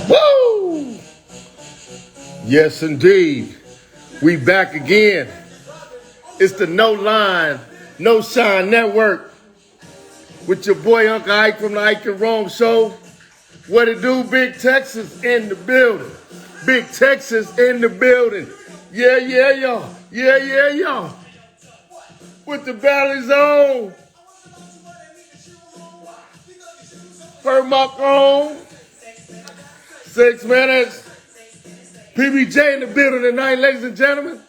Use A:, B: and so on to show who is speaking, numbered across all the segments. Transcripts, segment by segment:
A: Woo! Yes, indeed. We back again. It's the No Line, No Shine Network with your boy Uncle Ike from the Ike Rome Show. What it do? Big Texas in the building. Big Texas in the building. Yeah, y'all. Yeah, y'all. With the bellies on. Permuck on. 6 minutes. PBJ in the building tonight, ladies and gentlemen.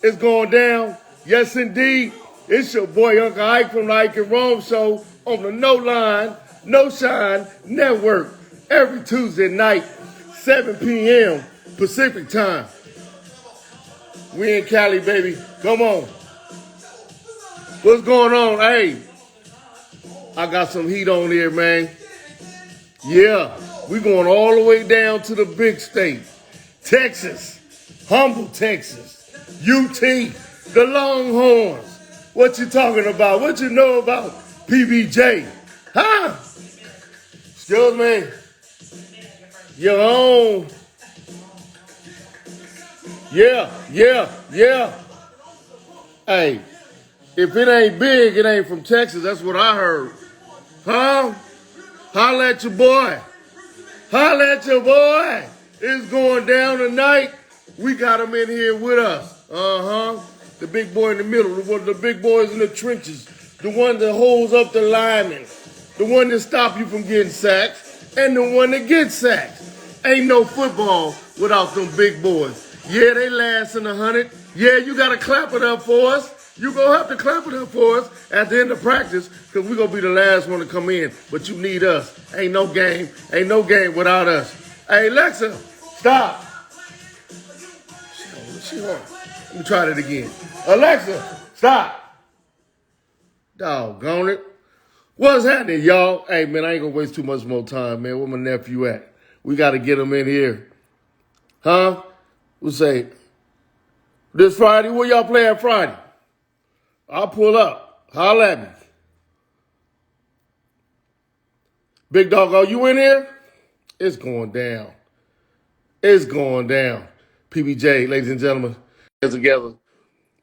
A: It's going down. Yes, indeed. It's your boy Uncle Ike from the Ike Rome Show on the No Line, No Shine Network every Tuesday night, 7 p.m. Pacific time. We in Cali, baby. Come on. What's going on? Hey, I got some heat on here, man. Yeah, we going all the way down to the big state, Texas, humble Texas, UT, the Longhorns. What you talking about? What you know about PBJ? Huh? Excuse me. Your own. Yeah. Hey, if it ain't big, it ain't from Texas. That's what I heard. Huh? Holla at your boy. Holla at your boy. It's going down tonight. We got him in here with us. The big boy in the middle. One of the big boys in the trenches. The one that holds up the linemen. The one that stop you from getting sacked. And the one that gets sacked. Ain't no football without them big boys. Yeah, they last in 100. Yeah, you got to clap it up for us. You going to have to clap it up for us at the end of practice because we're going to be the last one to come in. But you need us. Ain't no game. Ain't no game without us. Hey, Alexa, stop. She on. Let me try that again. Alexa, stop. Doggone it. What's happening, y'all? Hey, man, I ain't going to waste too much more time, man. Where my nephew at? We got to get him in here. Huh? We'll say, this Friday, where y'all playing Friday? I'll pull up. Holla at me. Big dog, are you in here? It's going down. It's going down. PBJ, ladies and gentlemen, together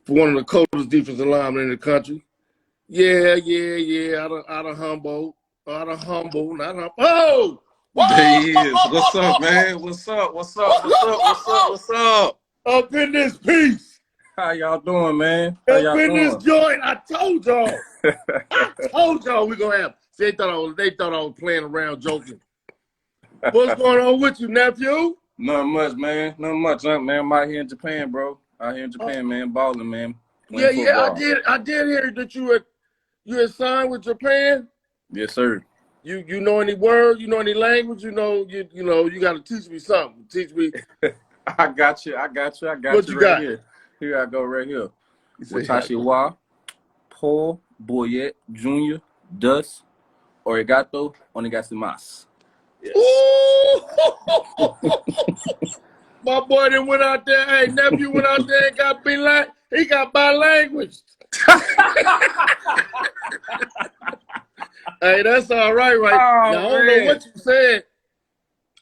A: for one of the coldest defensive linemen in the country. Yeah. Out of Humboldt. Not Humboldt. Oh!
B: There he is. What's up, man? What's up?
A: Up in this piece.
B: How y'all doing, man? How y'all doing?
A: This joint, I told y'all. We gonna have. See, they thought I was playing around, joking. What's going on with you, nephew?
B: Nothing much, man. Man. I'm out here in Japan, bro. Out here in Japan, man. Balling, man.
A: Yeah. I did hear that you had signed with Japan.
B: Yes, sir.
A: You know any words? You know any language? You got to teach me something. Teach me.
B: I got you.
A: What you got?
B: Here. Here I go right here. Watashi wa po Boyette Jr. Dus Origato Onegashimasu. Yes.
A: My boy then went out there. Hey, nephew went out there and got he got bilanguage. Hey, that's all right, right?
B: Oh,
A: now, I don't know what you said.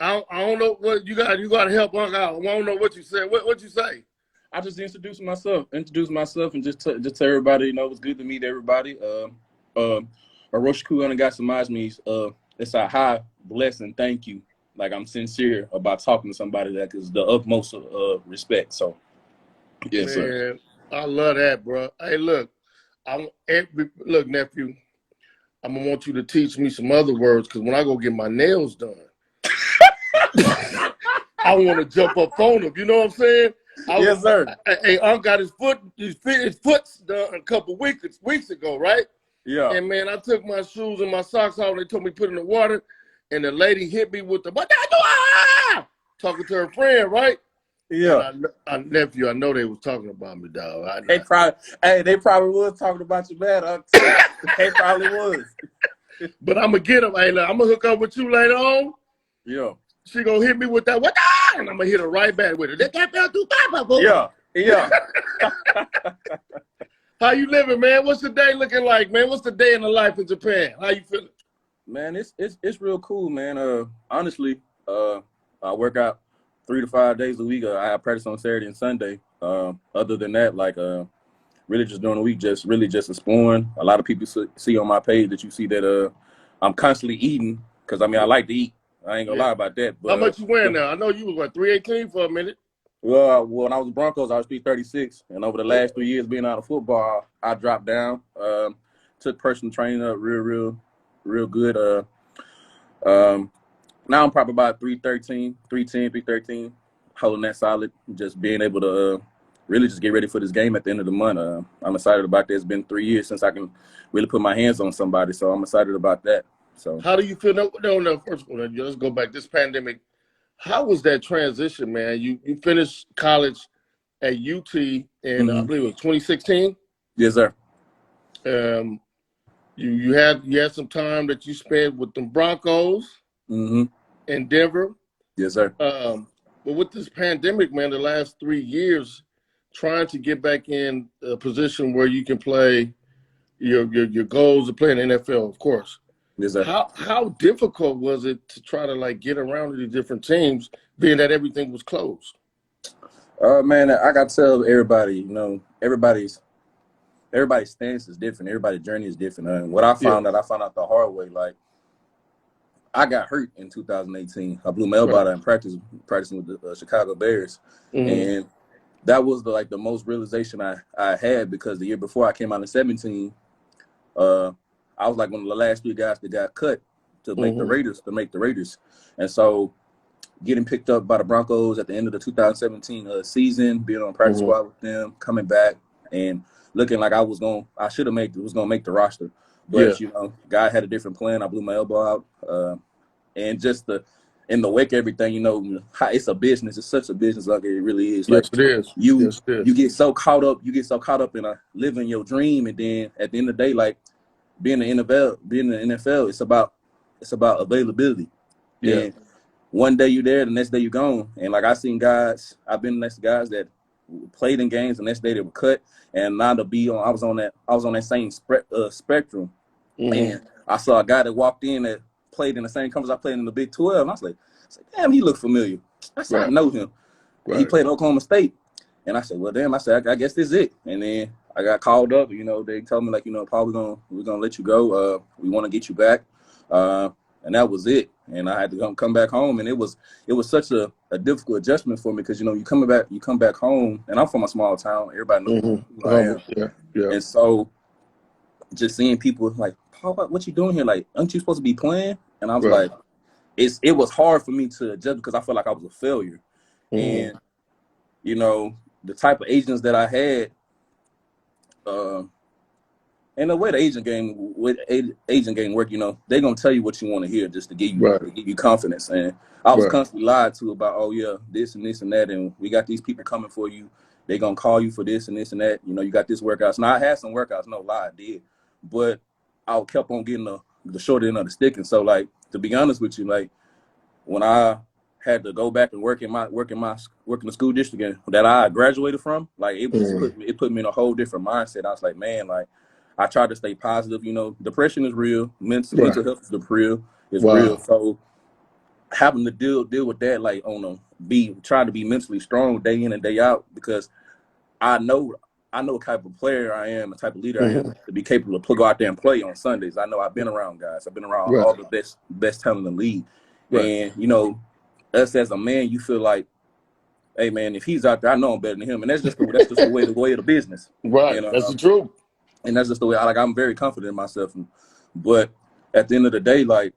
A: I don't know what you got. You got to help Uncle out. I don't know what you said. What you say?
B: I just introduced myself, and just tell everybody, it's good to meet everybody. Aroshiku Onegaishimasu means it's a high blessing. Thank you. Like, I'm sincere about talking to somebody that is the utmost respect. So, yes, sir.
A: I love that, bro. Hey, look, nephew. I'm gonna want you to teach me some other words because when I go get my nails done, I want to jump up on them. You know what I'm saying?
B: Yes, sir.
A: Hey, Unc got his foot done a couple weeks ago, right?
B: Yeah.
A: And man, I took my shoes and my socks off. They told me put in the water, and the lady hit me with the talking to her friend, right?
B: Yeah.
A: Nephew, I know they was talking about me, dog.
B: They probably was talking about you, man. They probably was.
A: But I'm gonna get them. Hey, look, I'm gonna hook up with you later on.
B: Yeah.
A: She gonna hit me with that and I'm gonna hit her right back with it.
B: Yeah.
A: How you living, man? What's the day looking like, man? What's the day in the life in Japan? How you feeling?
B: Man, it's real cool, man. Honestly, I work out 3 to 5 days a week. I have practice on Saturday and Sunday. Other than that, like really just during the week, just exploring. A lot of people see on my page that you see that I'm constantly eating because I mean I like to eat. I ain't gonna lie about that. But
A: how much you wearing now? I know you was what 318 for a minute.
B: well, when I was Broncos, I was 336, and over the last 3 years being out of football, I dropped down. Took personal training up real good. Now I'm probably about 313, 310, 313, holding that solid. Just being able to really just get ready for this game at the end of the month. I'm excited about that. It's been 3 years since I can really put my hands on somebody, so I'm excited about that. So
A: how do you feel? No. First of all, let's go back. This pandemic, how was that transition, man? You finished college at UT in I believe it was 2016.
B: Yes, sir.
A: You had some time that you spent with the Broncos in Denver.
B: Yes, sir.
A: But with this pandemic, man, the last 3 years, trying to get back in a position where you can play your goals of playing NFL, of course.
B: Yes, sir.
A: How difficult was it to try to like get around to these different teams, being that everything was closed?
B: Man, I got to tell everybody, everybody's stance is different. Everybody's journey is different. And what I found out the hard way. Like, I got hurt in 2018. I blew my elbow out in practicing with the Chicago Bears, and that was the most realization I had, because the year before I came out in 17, I was like one of the last 3 guys that got cut to make the Raiders, and so getting picked up by the Broncos at the end of the 2017 season, being on practice squad with them, coming back and looking like I was gonna make the roster, but God had a different plan. I blew my elbow out, and just in the wake of everything, it's a business. It's such a business, like it really is. Like,
A: yes, it is.
B: You get so caught up in living your dream, and then at the end of the day, like being in the NFL, it's about availability.
A: Yeah.
B: And one day you're there, the next day you're gone. And like I've been next to guys that played in games, the next day they were cut, and now I was on that same spectrum. And I saw a guy that walked in that played in the same conference I played in the Big 12, and I was like, damn, he looked familiar. I said, I know him. He played at Oklahoma State. And I said, well, damn, I guess this is it. And then I got called up. They told me, like, Paul, we're gonna let you go. We want to get you back. And that was it. And I had to come back home. And it was such a difficult adjustment for me, because, you come back home, and I'm from a small town. Everybody knows who I am.
A: Yeah.
B: And so just seeing people like, Paul, what you doing here? Like, aren't you supposed to be playing? And I was like, it was hard for me to adjust, because I felt like I was a failure. And, the type of agents that I had, and the way the agent game work, they're gonna tell you what you want to hear just to give you confidence. And I was constantly lied to about, oh yeah, this and this and that, and we got these people coming for you. They gonna call you for this and this and that. You got this workouts. Now I had some workouts, no lie, I did, but I kept on getting the short end of the stick. And so, like, to be honest with you, like, when I had to go back and work in the school district that I graduated from, like, it put me in a whole different mindset. I was like, man, like, I tried to stay positive. Depression is real. Mental health is real. So having to deal with that, like, trying to be mentally strong day in and day out, because I know what type of player I am, the type of leader I am, to be capable of go out there and play on Sundays. I know I've been around guys. I've been around all the best talent in the league. And, us as a man, you feel like, hey, man, if he's out there, I know I'm better than him. And that's just the way of the business.
A: Right. That's the truth.
B: And that's just the way I'm very confident in myself. But at the end of the day, like,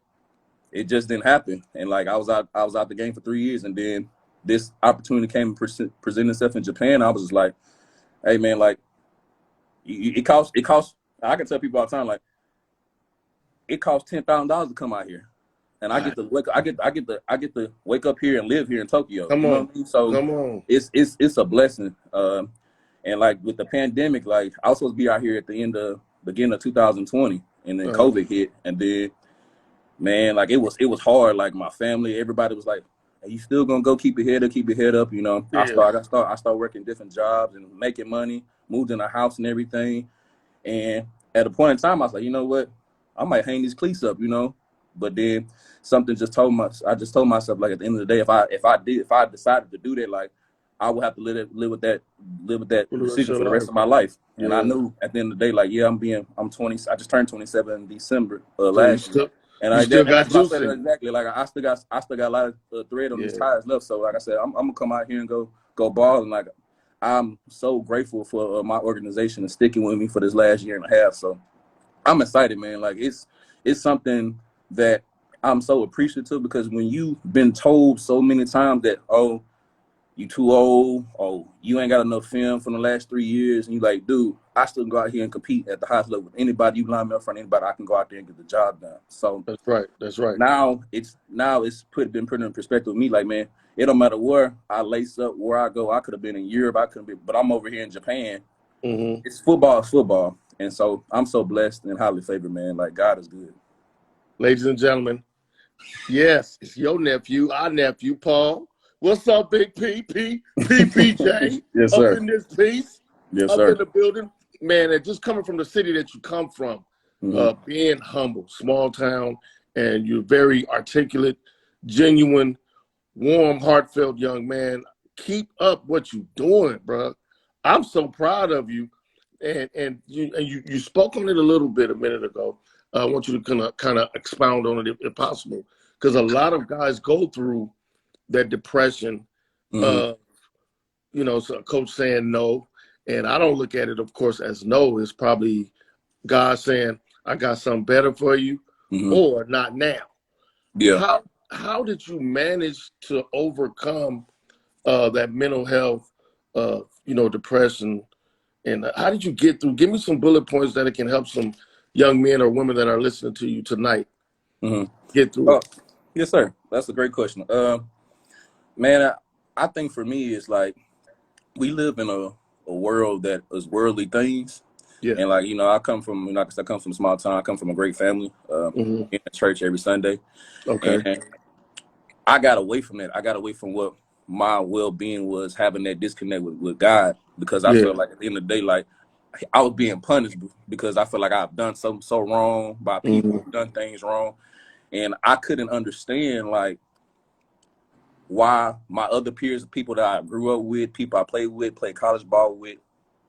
B: it just didn't happen. And, like, I was out the game for 3 years, and then this opportunity came and presented itself in Japan. I was just like, hey, man, like, it costs. I can tell people all the time, like, it costs $10,000 to come out here, and I get to wake up here and live here in Tokyo.
A: Come on.
B: What I mean? So
A: come on.
B: It's a blessing. And like with the pandemic, like, I was supposed to be out here at the beginning of 2020, and then COVID hit, and then, man, like, it was hard. Like, my family, everybody was like, "Are you still gonna go keep your head up?" I started working different jobs and making money. moved in a house and everything. And at a point in time, I was like, you know what? I might hang these cleats up, you know. But then something just told I just told myself, like, at the end of the day, if I decided to do that, like, I would have to live with that decision for the rest of my life.
A: Yeah.
B: And I knew at the end of the day, like, yeah, I'm 20. I just turned 27 in December
A: So
B: last year. And
A: got
B: that's what I said
A: juice.
B: exactly. Like, I still got a lot of thread on these tires left. So like I said, I'm gonna come out here and go ball. And like, I'm so grateful for my organization and sticking with me for this last year and a half. So I'm excited, man. Like, it's something that I'm so appreciative, because when you've been told so many times that, oh, you too old, oh, you ain't got enough film from the last 3 years, and you like, dude, I still go out here and compete at the highest level with anybody. You line me up in front of anybody, I can go out there and get the job done. So
A: That's right.
B: Now it's been put in perspective with me, like, man, it don't matter where I lace up, where I go. I could have been in Europe, but I'm over here in Japan.
A: Mm-hmm.
B: It's football. And so I'm so blessed and highly favored, man. Like, God is good.
A: Ladies and gentlemen, yes, it's your nephew, our nephew, Paul. What's up, Big PPJ?
B: Yes, sir.
A: Up in this piece.
B: Yes,
A: up
B: sir.
A: in the building. Man, and just coming from the city that you come from, being humble, small town, and you're very articulate, genuine, warm, heartfelt young man. Keep up what you're doing, bro. I'm so proud of you. And you spoke on it a little bit a minute ago. I want you to kind of expound on it if possible, because a lot of guys go through that depression. So coach saying no, and I don't look at it, of course, as no. It's probably God saying, "I got something better for you," or not now.
B: Yeah.
A: How did you manage to overcome that mental health, depression? And how did you get through? Give me some bullet points that it can help some young men or women that are listening to you tonight get through it.
B: Yes, sir. That's a great question. Man, I think for me, it's like, we live in a world that is worldly things.
A: Yeah.
B: And like, I come from a small town. I come from a great family, in the church every Sunday.
A: Okay.
B: And I got away from that. I got away from what my well-being was, having that disconnect with God, because I felt like at the end of the day, like, I was being punished because I feel like I've done something so wrong by people who've done things wrong. And I couldn't understand, like, why my other peers, people that I grew up with, people I played with, played college ball with,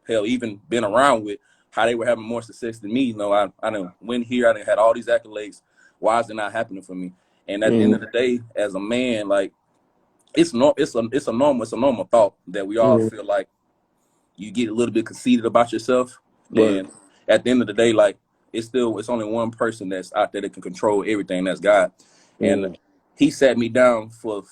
B: hell, even been around with, how they were having more success than me. I didn't win here. I didn't had all these accolades. Why is it not happening for me? And at the end of the day, as a man, like, it's a normal thought that we all feel like you get a little bit conceited about yourself.
A: Right.
B: And at the end of the day, like, it's only one person that's out there that can control everything. That's God. And he sat me down for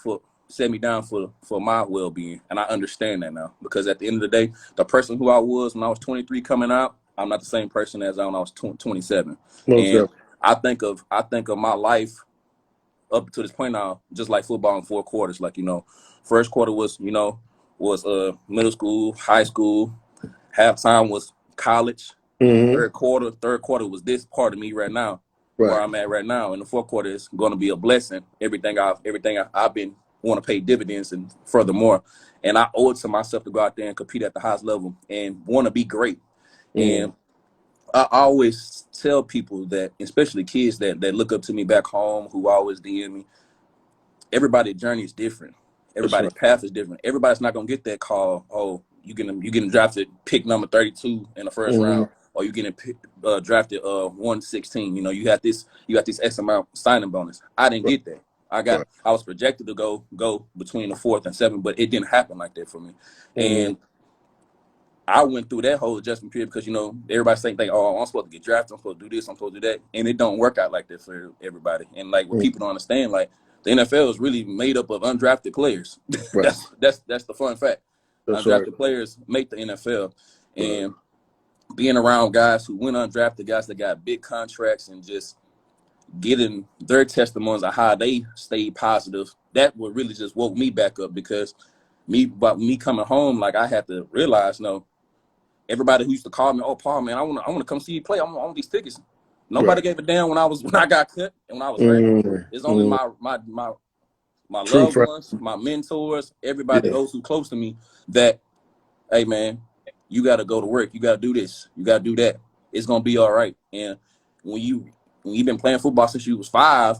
B: my well-being, and I understand that now, because at the end of the day, the person who I was when I was 23 coming out, I'm not the same person as when I was 27. And I think of my life up to this point now, just like football in 4 quarters. Like, first quarter was middle school, high school. Halftime was college. Third quarter was this part of me right now, where I'm at right now. And the fourth quarter is going to be a blessing. Everything I've been want to pay dividends, and furthermore. And I owe it to myself to go out there and compete at the highest level and want to be great. And I always tell people that, especially kids that look up to me back home, who always DM me, everybody's journey is different. Everybody's path is different. Everybody's not going to get that call, oh, you getting drafted pick number 32 in the first round, or you getting drafted 116. You got this X amount signing bonus. I didn't get that. I was projected to go between the 4th and 7th, but it didn't happen like that for me. And I went through that whole adjustment period because, everybody's saying, oh, I'm supposed to get drafted, I'm supposed to do this, I'm supposed to do that. And it don't work out like that for everybody. And like, what people don't understand, like, the NFL is really made up of undrafted players. That's the fun fact. Undrafted players make the NFL. And being around guys who went undrafted, guys that got big contracts, and just getting their testimonies of how they stayed positive, that would really just woke me back up, because me coming home, like, I had to realize, everybody who used to call me, oh, Paul, man, I want to come see you play. I want these tickets. Nobody gave a damn when I got cut and when I was hurt. It's only my loved ones, my mentors, everybody, those who close to me, that, hey, man, you got to go to work. You got to do this. You got to do that. It's gonna be all right. And when you've been playing football since you was 5,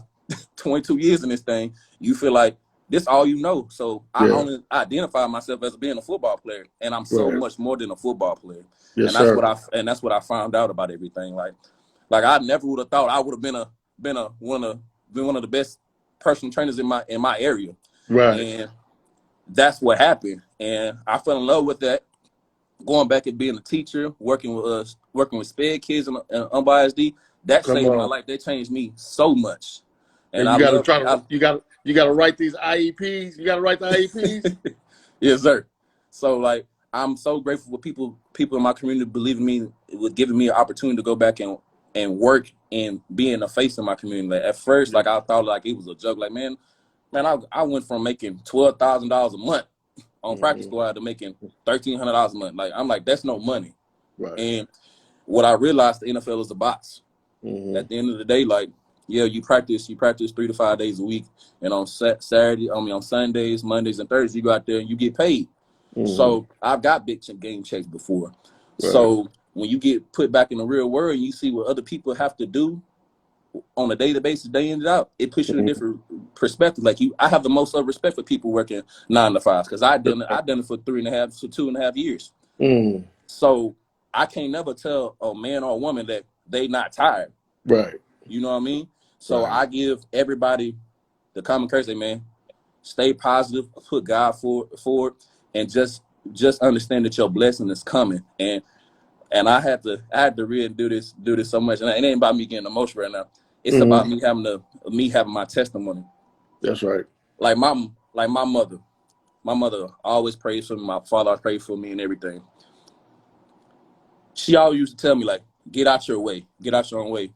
B: 22 years in this thing, you feel like this all you know. So I only identify myself as being a football player, and I'm so much more than a football player.
A: Yes,
B: and that's
A: sir.
B: what I found out about everything. Like I never would have thought I would have been one of the best personal trainers in my area.
A: Right.
B: And that's what happened. And I fell in love with that. Going back and being a teacher, working with SPED kids and unbiased D, that saved my life. That changed me so much. And
A: you got to write these IEPs. You got to write the IEPs.
B: Yes, sir. So like, I'm so grateful for people in my community believing me, with giving me an opportunity to go back and work and being a face in my community. Like, at first, like I thought like it was a joke. Like, man, I went from making $12,000 a month on practice squad to making $1,300 a month. Like, I'm like, that's no money.
A: Right.
B: And what I realized, the NFL is a box. At the end of the day, like, yeah, you practice 3 to 5 days a week, and on on Sundays, Mondays, and Thursdays, you go out there and you get paid. So I've got big game checks before. Right. So when you get put back in the real world and you see what other people have to do on a daily basis, day in and out, it puts you in a different perspective. Like I have the most respect for people working 9 to 5 because I've done it for 2.5 years. So I can't never tell a man or a woman that they not tired.
A: Right.
B: You know what I mean? So I give everybody the common courtesy, man. Stay positive, put God forward, and just understand that your blessing is coming. And I had to really do this so much. And it ain't about me getting emotional right now. It's about me having my testimony.
A: That's right.
B: Like my mother. My mother always prays for me. My father always prays for me and everything. She always used to tell me, like, get out your way. Get out your own way.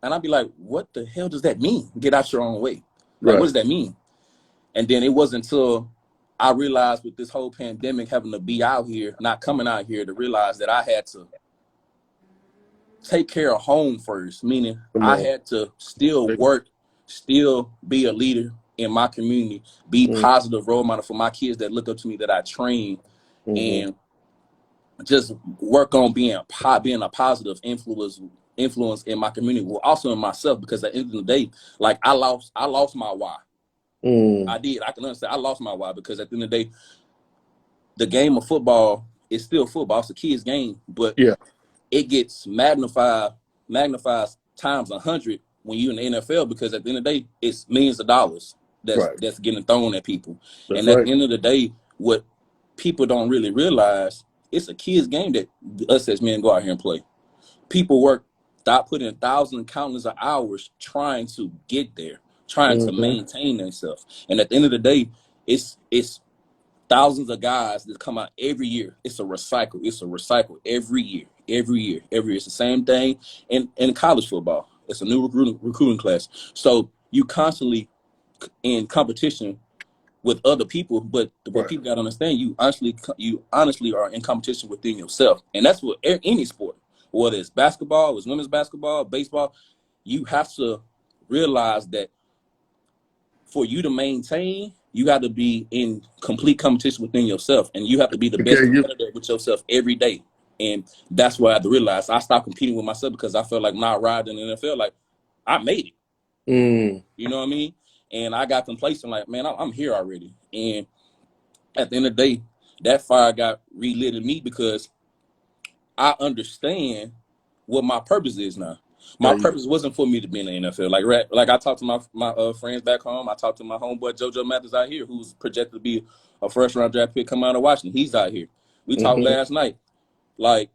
B: And I'd be like, what the hell does that mean? Get out your own way. Like, what does that mean? And then it wasn't until I realized with this whole pandemic having to be out here, not coming out here, to realize that I had to take care of home first, meaning I had to still work, still be a leader in my community, be positive role model for my kids that look up to me, that I train, and just work on being a positive influence in my community, well, also in myself, because at the end of the day, like I lost my why. I did. I can understand. I lost my why because at the end of the day, the game of football is still football. It's a kid's game, but it gets magnifies times 100 when you're in the NFL, because at the end of the day, it's millions of dollars that's getting thrown at people. At the end of the day, what people don't really realize, it's a kid's game that us as men go out here and play. People put in thousands and countless of hours trying to get there, trying to maintain themselves. And at the end of the day, it's thousands of guys that come out every year. It's a recycle every year. It's the same thing in college football. It's a new recruiting class. So you constantly in competition with other people, but what people got to understand, you honestly are in competition within yourself. And that's what any sport, whether it's basketball, it's women's basketball, baseball, you have to realize that for you to maintain, you got to be in complete competition within yourself, and you have to be the best competitor with yourself every day. And that's what I had to realize. I stopped competing with myself because I felt like when I arrived in the NFL, like I made it. You know what I mean? And I got complacent, like, man, I'm here already. And at the end of the day, that fire got relit in me because I understand what my purpose is now. My purpose wasn't for me to be in the NFL. Like I talked to my friends back home. I talked to my homeboy JoJo Mathis out here, who's projected to be a first-round draft pick coming out of Washington. He's out here. We talked last night. Like,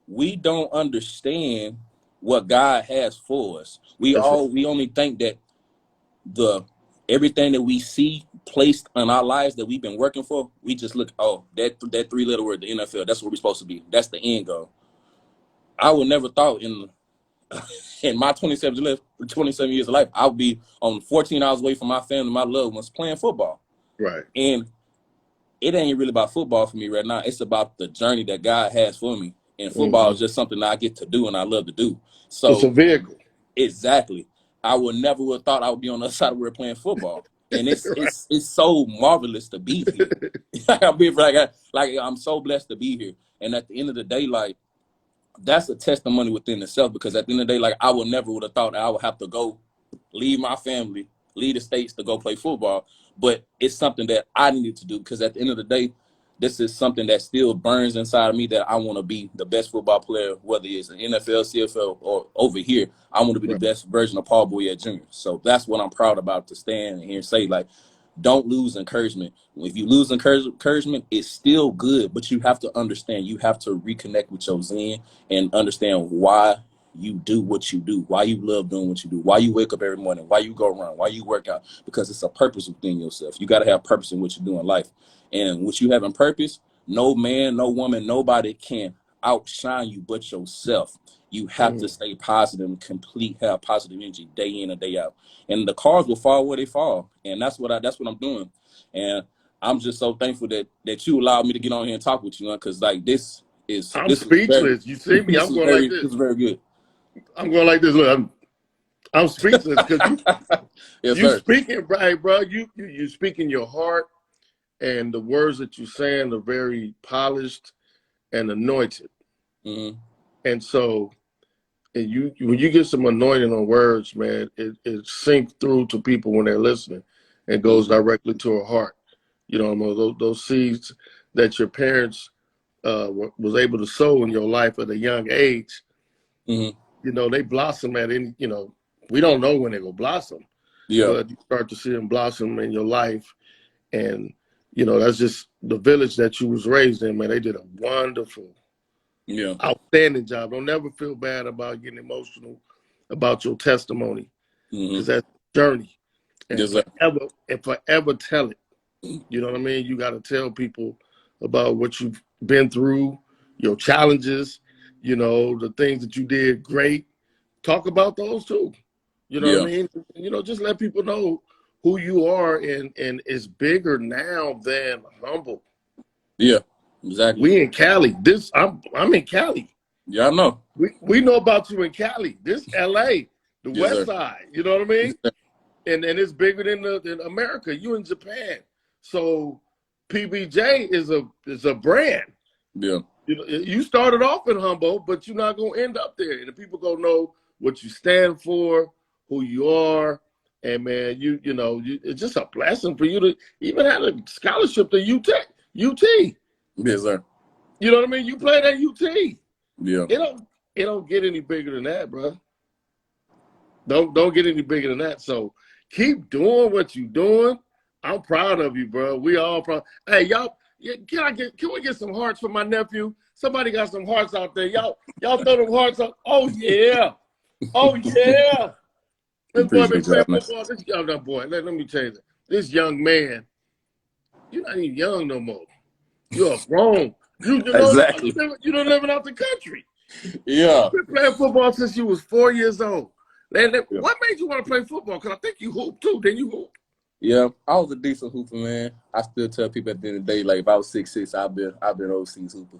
B: we don't understand what God has for us. We only think that everything that we see placed in our lives that we've been working for, we just look, that 3-letter word, the NFL, that's what we're supposed to be. That's the end goal. I would never thought in my 27 years of life, I would be on 14 hours away from my family, my loved ones, playing football. Right. And it ain't really about football for me right now. It's about the journey that God has for me. And football is just something that I get to do and I love to do. So
A: it's a vehicle.
B: Exactly. I would never have thought I would be on the other side of the world playing football. and it's
A: Right.
B: it's it's so marvelous to be here. I'm so blessed to be here. And at the end of the day, like that's a testimony within itself because at the end of the day, like I would never would have thought that I would have to go leave my family, leave the States to go play football. But it's something that I needed to do because at the end of the day, this is something that still burns inside of me that I want to be the best football player, whether it's an NFL, CFL, or over here. I want to be the
A: Right.
B: best version of Paul Boyette Jr. So that's what I'm proud about to stand here and say, like, don't lose encouragement. If you lose encouragement, it's still good, but you have to understand, you have to reconnect with your Zen and understand why you do what you do, why you love doing what you do, why you wake up every morning, why you go around, why you work out, because it's a purpose within yourself. You got to have purpose in what you do in life. And what you have in purpose, no man, no woman, nobody can outshine you but yourself. You have to stay positive and have positive energy day in and day out. And the cars will fall where they fall. And that's what I'm doing. And I'm just so thankful that you allowed me to get on here and talk with you, because like this
A: I'm
B: was very
A: speechless. You see me? I'm going like
B: this
A: this.
B: was very good.
A: I'm going like this. Look, I'm speechless because
B: Yes,
A: you
B: sir.
A: speaking right, bro. You speaking your heart, and the words that you saying are very polished and anointed.
B: Mm-hmm.
A: And so, and when you get some anointing on words, man, it sinks through to people when they're listening, and goes
B: Mm-hmm.
A: directly to a heart. You know, those seeds that your parents was able to sow in your life at a young age.
B: Mm-hmm.
A: You know, they blossom at any. You know, we don't know when they will blossom,
B: Yeah.
A: but you start to see them blossom in your life, and you know that's just the village that you was raised in. Man, they did a wonderful,
B: Yeah.
A: outstanding job. Don't never feel bad about getting emotional about your testimony,
B: Mm-hmm.
A: because that's a journey, and
B: Yes, sir.
A: forever tell it. You know what I mean? You got to tell people about what you've been through, your challenges, you know, the things that you did great. Talk about those too. You know what I
B: Yeah.
A: mean? You know, just let people know who you are, and it's bigger now than humble.
B: Yeah. Exactly.
A: We in Cali. I'm in Cali.
B: Yeah, I know.
A: We know about you in Cali. This LA, the
B: Yes,
A: West
B: sir.
A: Side. You know what I
B: Yes,
A: mean?
B: sir.
A: And it's bigger than America. You in Japan. So PBJ is a brand.
B: Yeah.
A: You know, you started off in Humboldt, but you're not gonna end up there. And the people gonna know what you stand for, who you are, and man, it's just a blessing for you to even have a scholarship to UT.
B: Yes, sir.
A: You know what I mean? You played at UT.
B: Yeah.
A: It don't get any bigger than that, bro. Don't get any bigger than that. So keep doing what you're doing. I'm proud of you, bro. We all proud. Hey, y'all, can we get some hearts for my nephew? Somebody got some hearts out there. Y'all throw them hearts up. Oh yeah. Oh yeah. This boy been
B: Appreciate
A: playing
B: y'all, man.
A: football. This young boy. Let me tell you that. This young man, you're not even young no more. You're grown.
B: Exactly.
A: You don't living out the country.
B: Yeah.
A: You've been playing football since you was 4 years old.
B: Yeah.
A: What made you want to play football? Because I think you hoop too. Didn't you hoop?
B: Yeah. I was a decent hooper, man. I still tell people at the end of the day, like if I was 6'6", I've been overseas hooper.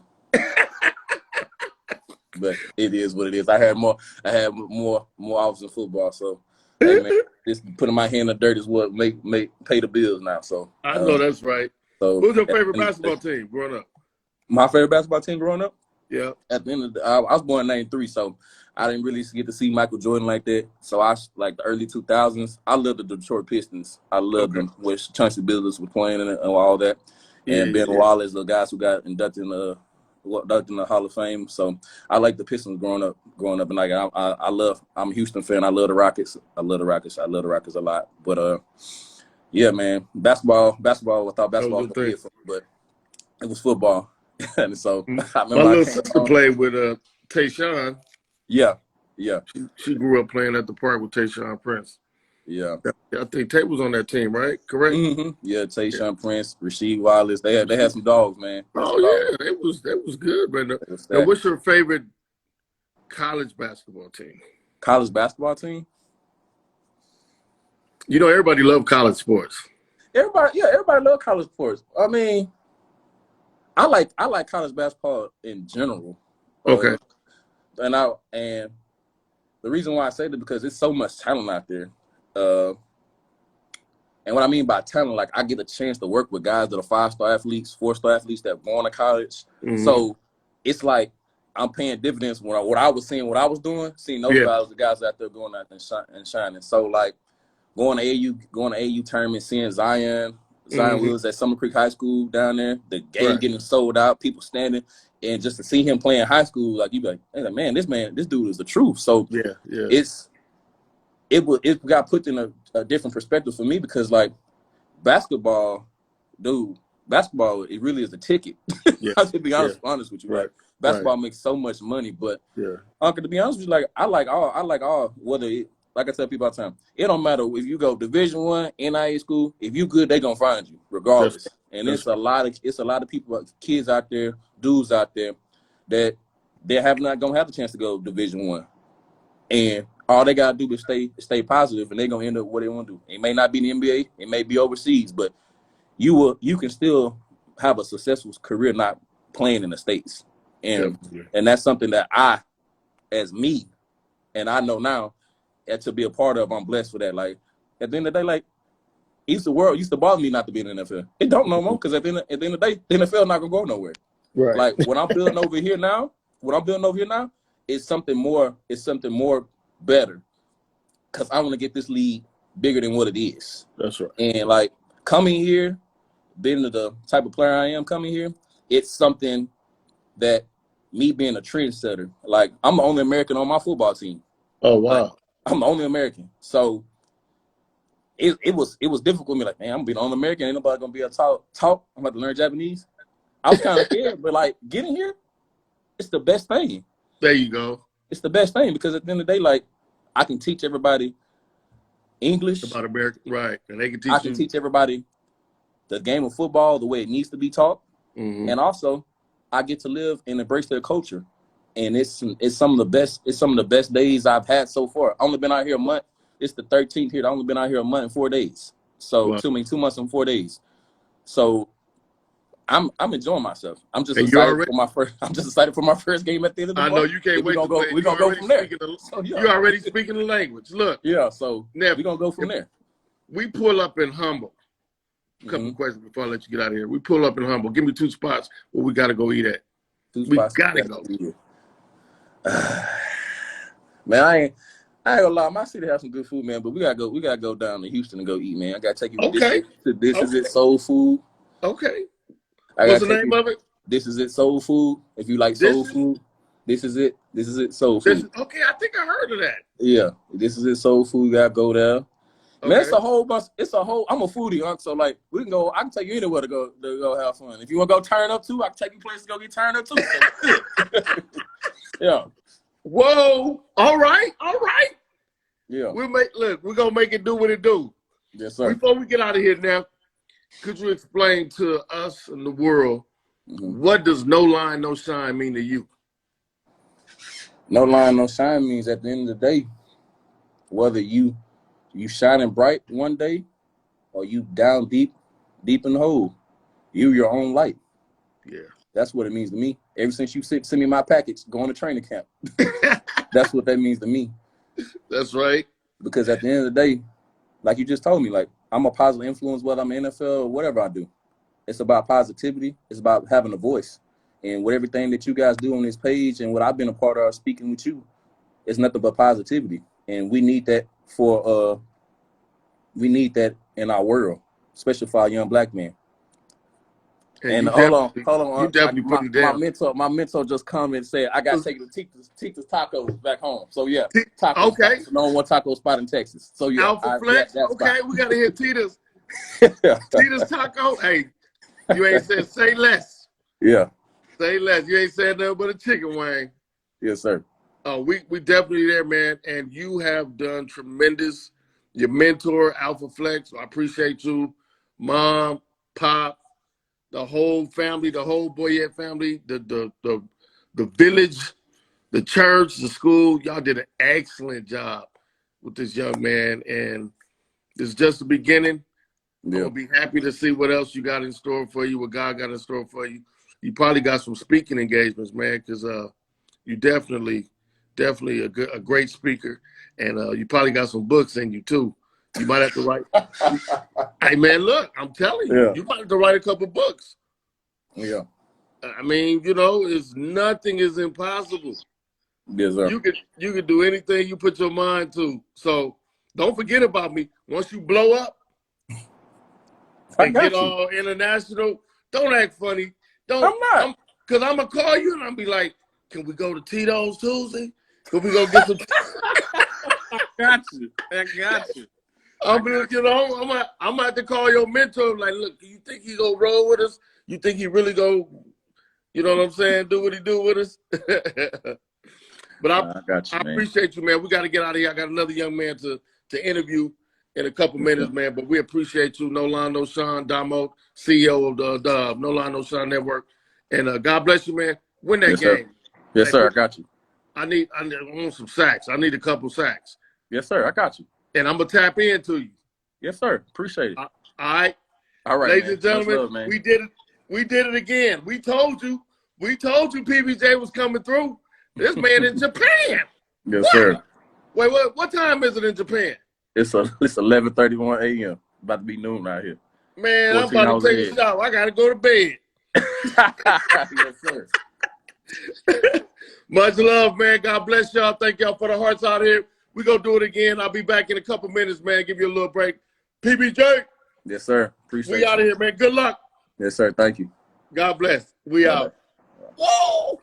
B: But it is what it is. I had more hours in football. So hey man, just putting my hand in the dirt is what make pay the bills now. So
A: I know that's right.
B: so
A: Who's your favorite basketball team growing up?
B: my favorite basketball team growing up?
A: Yeah.
B: At the end of I was born in '93, so I didn't really get to see Michael Jordan like that. So I like the early 2000s. I loved the Detroit Pistons. I loved
A: Okay.
B: them, which Chauncey Billups was playing and all that, and Ben
A: Yeah.
B: Wallace, the guys who got inducted in the Hall of Fame. So I like the Pistons growing up, and like I'm a Houston fan. I love the Rockets. I love the Rockets a lot. But yeah, man, basketball. Without
A: That was
B: basketball,
A: a
B: was
A: thing.
B: it for me, but it was football. And so I
A: My
B: remember I
A: little
B: came
A: sister
B: home.
A: played with Tayshaun.
B: Yeah.
A: She grew up playing at the park with Tayshaun Prince.
B: Yeah.
A: I think Tay was on that team, right? Correct?
B: Mm-hmm. Yeah,
A: Yeah.
B: Tayshaun Prince, Rasheed Wallace. They had some dogs, man. They had some
A: Oh
B: dogs.
A: yeah, it was good, man.
B: It was
A: Now,
B: that
A: what's your favorite college basketball team?
B: college basketball team.
A: You know, everybody love college sports.
B: Everybody love college sports. I mean, I like college basketball in general.
A: Okay.
B: And the reason why I say that because there's so much talent out there. Uh, And what I mean by talent, like I get a chance to work with guys that are 5-star athletes, 4-star athletes that have gone to college. So it's like I'm paying dividends when what I was seeing, what I was doing, seeing those guys, the guys out there going out and shining. So like going to AU tournament, seeing Zion Williams at Summer Creek High School down there, the game getting sold out, people standing, and just to see him playing high school, like you be like, hey, man, this dude is the truth. So it got put in a different perspective for me because like basketball, it really is a ticket. I should be honest with you. Like basketball makes so much money, but Uncle, to be honest with you, like I like all whether it, like I tell people all the time, it don't matter if you go Division I, NIA school, if you good, they gonna find you regardless. It's a lot of people, kids out there, dudes out there that they not gonna have the chance to go Division I. And all they gotta do is stay positive, and they're gonna end up what they want to do. It may not be in the NBA, it may be overseas, but you can still have a successful career not playing in the States. And that's something that I, as me, and I know now, to be a part of, I'm blessed for that. Like at the end of the day, like used to bother me not to be in the NFL. It don't no more because at the end of the day, the NFL not gonna go nowhere. Right. Like what I'm building over here now, is something more. It's something more better because I want to get this league bigger than what it is. That's right. And like coming here, being the type of player I am coming here, it's something that me being a trendsetter. Like I'm the only American on my football team. Oh wow. Like, I'm the only American. So it was difficult for me. Like, man, I'm gonna be the only American. Ain't nobody gonna be able to talk. I'm about to learn Japanese. I was kind of scared, but like getting here, it's the best thing. There you go. It's the best thing because at the end of the day, like I can teach everybody English about America, right? And they can teach. I can teach everybody the game of football the way it needs to be taught, and also I get to live and embrace their culture. And it's some of the best days I've had so far. I've only been out here a month. It's the 13th here. I've only been out here a month and 4 days. So wow. 2 months and 4 days. So I'm enjoying myself. I'm just excited for my first game at the end of the month. I know you can't wait. We're gonna go from there. You're already speaking the language. Look. Yeah. So we're gonna go from there. We pull up in Humble. A couple questions before I let you get out of here. We pull up in Humble. Give me 2 spots where we gotta go eat at. We gotta go. Man, I ain't gonna lie. My city has some good food, man. But we gotta go down to Houston and go eat, man. I gotta take you to This Is It Soul Food. Okay. What's the name of it? This Is It Soul Food. If you like soul food, This Is It Soul Food. Okay, I think I heard of that. Yeah, This Is It Soul Food. Gotta go there. Okay. Man, it's a whole bunch. I'm a foodie, so like we can go. I can take you anywhere to go have fun. If you want to go turn up too, I can take you places to go get turned up too. So. Yeah. Whoa. All right. Yeah. We're gonna make it do what it do. Yes, sir. Before we get out of here now, could you explain to us and the world what does no line, no shine mean to you? No line, no shine means at the end of the day, whether you shining bright one day or you down deep in the hole, you your own light. Yeah. That's what it means to me. Ever since you sent me my package, going to training camp. That's what that means to me. That's right. Because at the end of the day, like you just told me, like I'm a positive influence, whether I'm in the NFL or whatever I do. It's about positivity. It's about having a voice. And with everything that you guys do on this page and what I've been a part of speaking with you, it's nothing but positivity. And we need that in our world, especially for our young black men. And hold on. You definitely put it down. My mentor just come and said, I got to take the Tita's tacos back home. So, yeah. Tacos. Okay. No one taco spot in Texas. So, yeah. Alpha Flex. Okay, we got to hear Tita's. Tita's taco. Hey, you ain't said say less. Yeah. Say less. You ain't said nothing but a chicken wing. Yes, sir. We definitely there, man. And you have done tremendous. Your mentor, Alpha Flex. I appreciate you. Mom, Pop. The whole family, the whole Boyette family, the village, the church, the school, y'all did an excellent job with this young man. And it's just the beginning. Yeah. I'll be happy to see what else you got in store for you, what God got in store for you. You probably got some speaking engagements, man, because you definitely a great speaker. And you probably got some books in you, too.
A: You might have to write. Hey, man, look, I'm telling you, you might have to write a couple books.
B: Yeah.
A: I mean, nothing is impossible.
B: Yes, sir.
A: You can do anything you put your mind to. So don't forget about me. Once you blow up and get all international, don't act funny.
B: I'm not.
A: Because I'm going to call you and I'll be like, can we go to Tito's Tuesday? Can we go get some?
B: I got you. I'm
A: gonna have to call your mentor. Like, look, do you think he gonna roll with us? You think he really gonna, you know what I'm saying? Do what he do with us? But I got you, I appreciate you, man. We got to get out of here. I got another young man to interview in a couple minutes, man. But we appreciate you, No Line No Shine, Damo, CEO of the No Line No Shine Network, and God bless you, man. Win that game.
B: Sir. Yes, sir. I got you.
A: I want some sacks. I need a couple sacks.
B: Yes, sir. I got you.
A: And I'm gonna tap into you.
B: Yes, sir. Appreciate it.
A: All right.
B: All right,
A: ladies and gentlemen,
B: love,
A: we did it. We did it again. We told you. PBJ was coming through. This man in Japan.
B: Yes, sir.
A: Wait, what time is it in Japan?
B: It's 11:31 a.m. About to be noon out here.
A: Man, I'm about to take a shower. I gotta go to bed.
B: Yes, sir.
A: Much love, man. God bless y'all. Thank y'all for the hearts out here. We're going to do it again. I'll be back in a couple minutes, man. Give you a little break. PBJ.
B: Yes, sir. Appreciate it.
A: We out of here, man. Good luck.
B: Yes, sir. Thank you.
A: God bless. We out. Whoa!